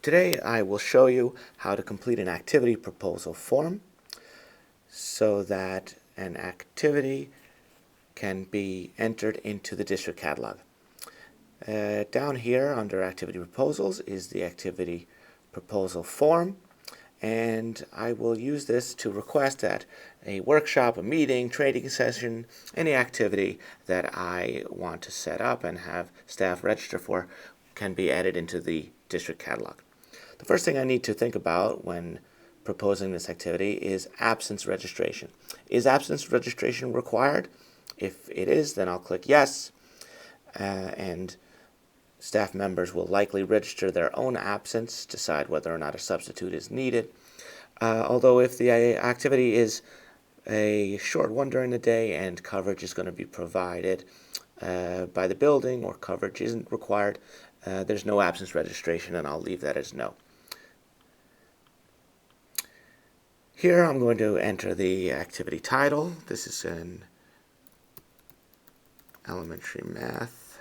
Today I will show you how to complete an activity proposal form so that an activity can be entered into the district catalog. Down here under activity proposals is the activity proposal form, and I will use this to request that a workshop, a meeting, training session, any activity that I want to set up and have staff register for can be added into the district catalog. The first thing I need to think about when proposing this activity is absence registration. Is absence registration required? If it is, then I'll click yes, and staff members will likely register their own absence, decide whether or not a substitute is needed. Although if the activity is a short one during the day and coverage is going to be provided by the building, or coverage isn't required, there's no absence registration, and I'll leave that as no. Here I'm going to enter the activity title. This is an elementary math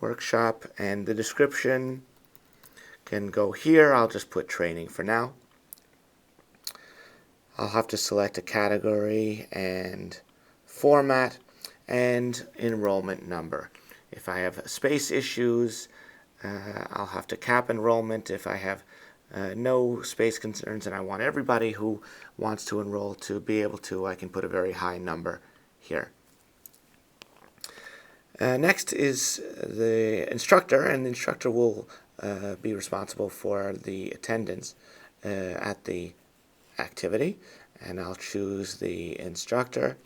workshop, and the description can go here. I'll just put training for now. I'll have to select a category and format and enrollment number. If I have space issues, I'll have to cap enrollment. If I have no space concerns and I want everybody who wants to enroll to be able to, I can put a very high number here. Next is the instructor, and the instructor will be responsible for the attendance at the activity, and I'll choose the instructor.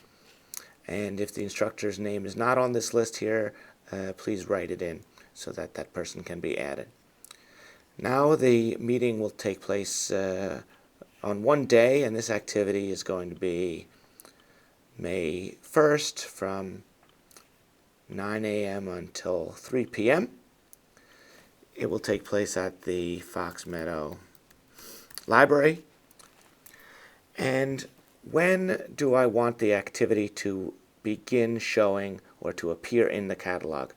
And if the instructor's name is not on this list here, please write it in so that that person can be added. Now the meeting will take place on one day, and this activity is going to be May 1st from 9 a.m. until 3 p.m. It will take place at the Fox Meadow Library. And when do I want the activity to begin showing or to appear in the catalog?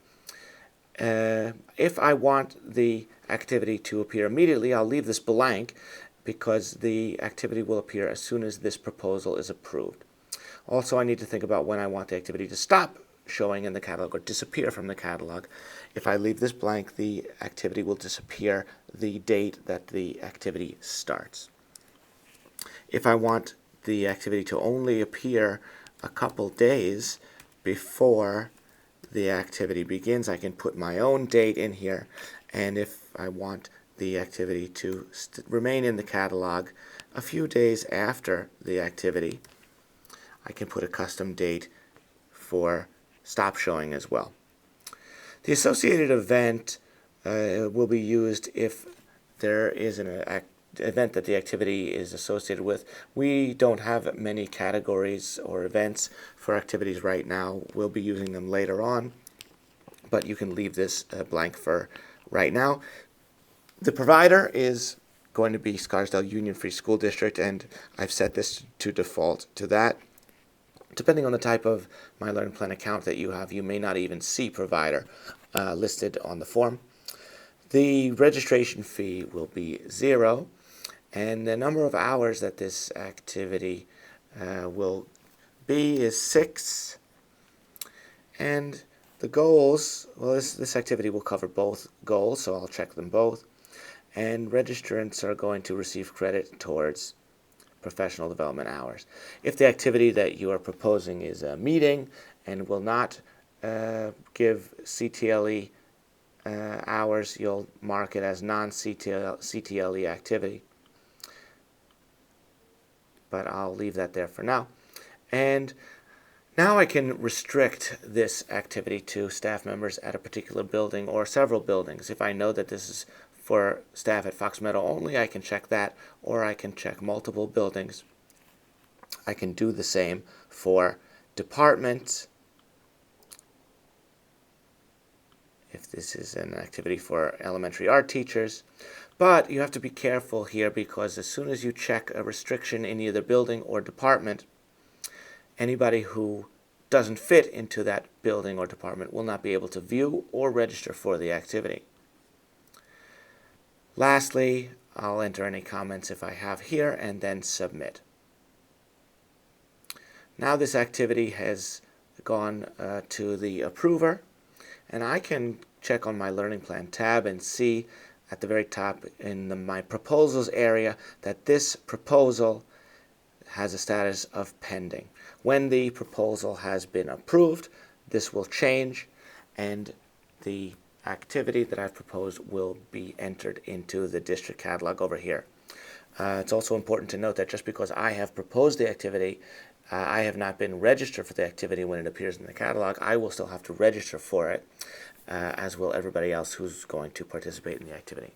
If I want the activity to appear immediately, I'll leave this blank because the activity will appear as soon as this proposal is approved. Also, I need to think about when I want the activity to stop showing in the catalog or disappear from the catalog. If I leave this blank, the activity will disappear the date that the activity starts. If I want the activity to only appear a couple days before the activity begins, I can put my own date in here, and if I want the activity to remain in the catalog a few days after the activity, I can put a custom date for stop showing as well. The associated event will be used if there is an event that the activity is associated with. We don't have many categories or events for activities right now. We'll be using them later on, but you can leave this blank for right now. The provider is going to be Scarsdale Union Free School District, and I've set this to default to that. Depending on the type of My Learning Plan account that you have, you may not even see provider listed on the form. The registration fee will be 0, and the number of hours that this activity will be is 6. And the goals, well, this activity will cover both goals, so I'll check them both. And registrants are going to receive credit towards professional development hours. If the activity that you are proposing is a meeting and will not give CTLE hours, you'll mark it as non-CTLE activity. But I'll leave that there for now. And now I can restrict this activity to staff members at a particular building or several buildings. If I know that this is for staff at Fox Meadow only, I can check that, or I can check multiple buildings. I can do the same for departments. If this is an activity for elementary art teachers. But you have to be careful here, because as soon as you check a restriction in either building or department, anybody who doesn't fit into that building or department will not be able to view or register for the activity. Lastly, I'll enter any comments if I have here and then submit. Now this activity has gone to the approver, and I can check on my Learning Plan tab and see at the very top in my proposals area that this proposal has a status of pending. When the proposal has been approved, this will change and the activity that I've proposed will be entered into the district catalog over here. It's also important to note that just because I have proposed the activity, I have not been registered for the activity when it appears in the catalog. I will still have to register for it, as will everybody else who's going to participate in the activity.